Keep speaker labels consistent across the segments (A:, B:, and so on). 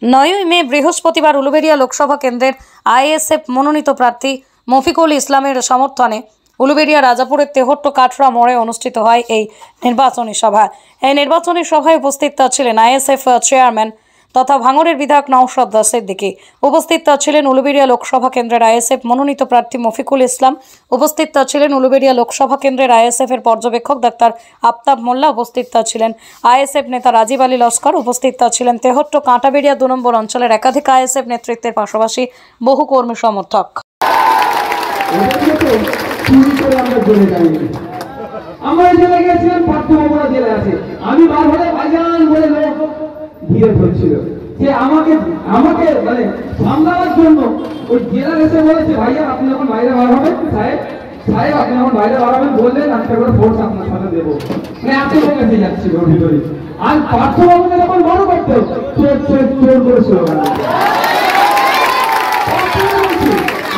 A: 9 মে বৃহস্পতিবার উলুবেড়িয়া লোকসভা কেন্দ্রের আইএসএফ মনোনীত প্রার্থী মফিকুল ইসলামের সমর্থনে উলুবেড়িয়া রাজাপুরের তেহট্ট কাঠড়া মোড়ে অনুষ্ঠিত হয় এই নির্বাচনী সভা। এই নির্বাচনী সভায় উপস্থিত ছিলেন আইএসএফ চেয়ারম্যান তথা ভাঙড়ের বিধায়ক নওশাদ সিদ্দিকী। উপস্থিত ছিলেন উলুবেড়িয়া লোকসভা কেন্দ্রের আইএসএফ মনোনীত প্রার্থী মফিকুল ইসলাম। উপস্থিত ছিলেন উলুবেড়িয়া লোকসভা কেন্দ্রের আইএসএফ এর পর্যবেক্ষক ডাক্তার আফতাব মোল্লা। উপস্থিত ছিলেন আইএসএফ নেতা রাজীব আলী লস্কর। উপস্থিত ছিলেন তেহট্ট কাঁটাবেড়িয়া 2 নম্বর অঞ্চলের একাধিক আইএসএফ নেতৃত্বের পাশাপাশি বহু কর্মী সমর্থক।
B: আমরা জেলে গেছিলাম, পাঠ্যভবনা জেলে আছে। আমি বার হলে ভাইজান বলে লোক ঘিরে ধরছিল যে আমাকে মানে সামলাবার জন্য ওই জেলার এসে বলেছে, ভাইয়া আপনি যখন বাইরে বার হবেন, সাহেব আপনি যখন বাইরে বার হবেন বললেন একটা করে ফোর্স আপনার সাথে দেবো। মানে এত লোক এসে যাচ্ছিল ওর ভিতরে। আর পাঠ্যভবনে যখন বড় করতে চোর চোর চোর করে স্লোগান।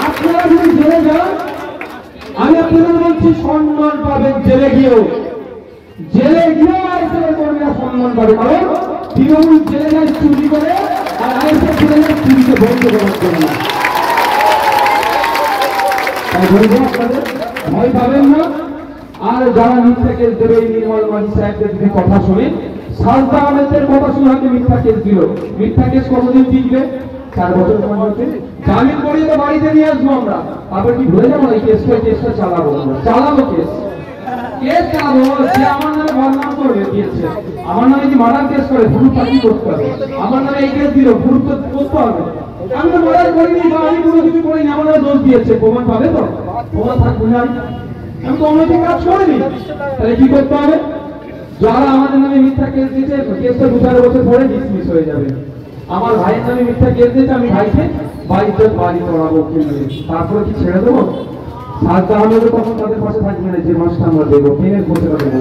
B: আপনারা যদি জেলে যান, আমি আপনাদের বলছি সম্মান পাবেন। জেলে গিয়েও আইএসএফের কর্মীরা সম্মান পাবে, কারণ তৃণমূল জেলে যায় চুরি করে আর আইএসএফ জেলে যায় চুরিকে বন্ধ করার জন্য। তাই বলবো আপনাদের ভয় পাবেন না। আর যারা মিথ্যা কেস দেবে, নির্মল মাঝি সাহেবদের যদি কথা শুনেন, সালতা আহমেদের কথা শুনে হয়তো মিথ্যা কেস দিল। মিথ্যা কেস কতদিন টিকবে? 4 বছর সময় হচ্ছে। জামিন করিয়ে তো বাড়িতে নিয়ে আসবো আমরা, তারপর কি ভুলে যাবো? এই কেসটা চালাবো আমরা, চালাবো কেস চালাবো। সে আমার নামে বদনাম করে দিয়েছে, আমার নামে কি মার্ডার কেস করে প্রুফটা কি করতে হবে? আমার নামে এই কেস দিল, প্রুফ তো করতে হবে। আমি তো মার্ডার করিনি বা আমি কোনো কিছু করিনি, আমার নামে দোষ দিয়েছে, প্রমাণ পাবে তো? প্রমাণ থাকবে না। আমি তো অনৈতিক কাজ করিনি, তাহলে কি করতে হবে? যারা আমাদের নামে মিথ্যা কেস দিয়েছে, কেসটা 2-4 বছর পরে ডিসমিস হয়ে যাবে। আমার ভাইয়ের নামে মিথ্যা কেস দিয়েছে, আমি ভাইকে বাড়ি করাবো, তারপরে কি ছেড়ে দেবো? সালতা আহমেদও তখন তাদের পাশে থাকবে না, যে মাসটা আমরা দেবো ট্রেনের পৌঁছে দেবো।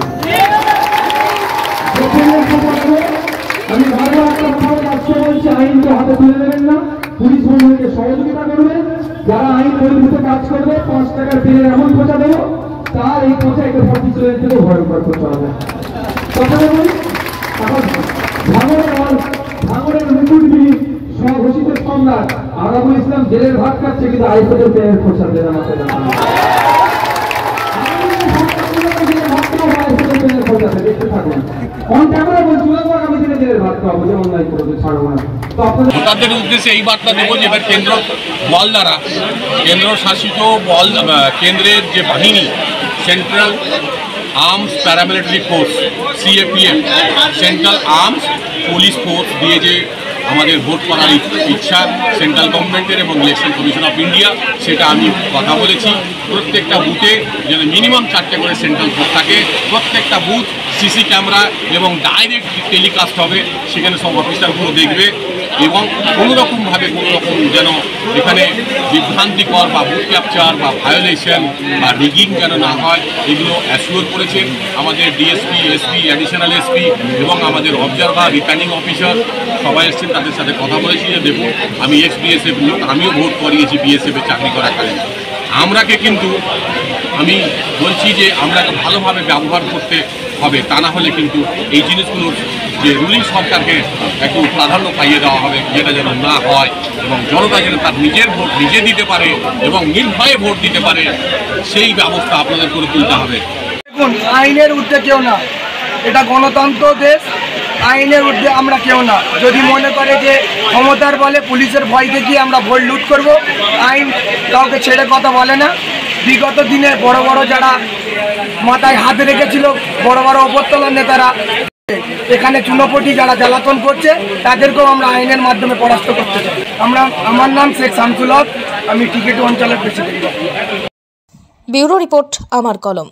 B: আমি বারবার একটা কথা বলছি, আইনকে হাতে তুলে দেবেন না, পুলিশ বন্ধুকে সহযোগিতা করবেন। যারা আইন বহির্ভূত কাজ করবে 5 টাকার বিলের এমন খোঁজা দেবো, তার এই খোঁজা একটা ভর্তিচলের থেকেও ভয়ঙ্কর করতে হবে। কথা বলুন। ভাঙড়ের মুকুটবিহীন স্বঘোষিত সম্রাট আরাবুল ইসলাম জেলের ভাত খাচ্ছে, কিন্তু আইএসএফের পেয়ের খোঁজা দেন আমাকে
C: ভোটারদের উদ্দেশ্যে এই বার্তা দেবো যে এবার কেন্দ্র বল দ্বারা, কেন্দ্র শাসিত বল কেন্দ্রের যে বাহিনী, central arms paramilitary force CAPF, central arms police force দিয়ে যে আমাদের ভোট করার ইচ্ছা সেন্ট্রাল গভর্নমেন্টের এবং ইলেকশন কমিশন অফ ইন্ডিয়া, সেটা আমি কথা বলেছি। প্রত্যেকটা বুথে যেন মিনিমাম 4টে করে সেন্ট্রাল ভোট থাকে, প্রত্যেকটা বুথ সিসি ক্যামেরা এবং ডাইরেক্ট টেলিকাস্ট হবে, সেখানে সব অফিসারগুলো দেখবে এবং কোনোরকমভাবে যেন এখানে বিভ্রান্তিকর বা বুথ ক্যাপচার বা ভায়োলেশন বা রিগিং যেন না হয়, এগুলো অ্যাসিওর করেছে আমাদের ডিএসপি, এসপি, অ্যাডিশনাল এসপি এবং আমাদের অবজারভার, রিটার্নিং অফিসার সবাই এসছেন। তাদের সাথে কথা বলেছি যে দেখুন, আমি এক্স বিএসএফ লোক, আমিও ভোট করিয়েছি বিএসএফে চাকরি করাকালীন। আমরাকে কিন্তু আমি বলছি যে আমরা ভালোভাবে ব্যবহার করতে হবে, তা না হলে কিন্তু এই জিনিসগুলোর যে রুলিং সরকারকে একটু প্রাধান্য পাইয়ে দেওয়া হবে, যেটা যেন না হয় এবং জনতা যেন তার নিজের ভোট নিজে দিতে পারে এবং নির্ভয়ে ভোট দিতে পারে, সেই ব্যবস্থা আপনাদের করে তুলতে হবে।
D: দেখুন, আইনের ঊর্ধ্বে কেউ না, এটা গণতন্ত্র দেশ, আইনের ঊর্ধ্বে আমরা কেউ না। যদি মনে করে যে ক্ষমতার বলে পুলিশের ভয় দেখিয়ে আমরা ভোট লুট করব, আইন কাউকে ছেড়ে কথা বলে না। বিগত দিনে বড় বড় যারা মাথায় হাত রেখেছিল, বড় বড় উপরতলার নেতারা, এখানে চুনোপটি যারা জ্বালাতন করছে, তাদেরকেও আমরা আইনের মাধ্যমে পরাস্ত করতে চাই। আমার নাম শেখ শামসুল হক, আমি টিকেট অঞ্চলের প্রেসিডেন্ট।
A: ব্যুরো রিপোর্ট, আমার কলম।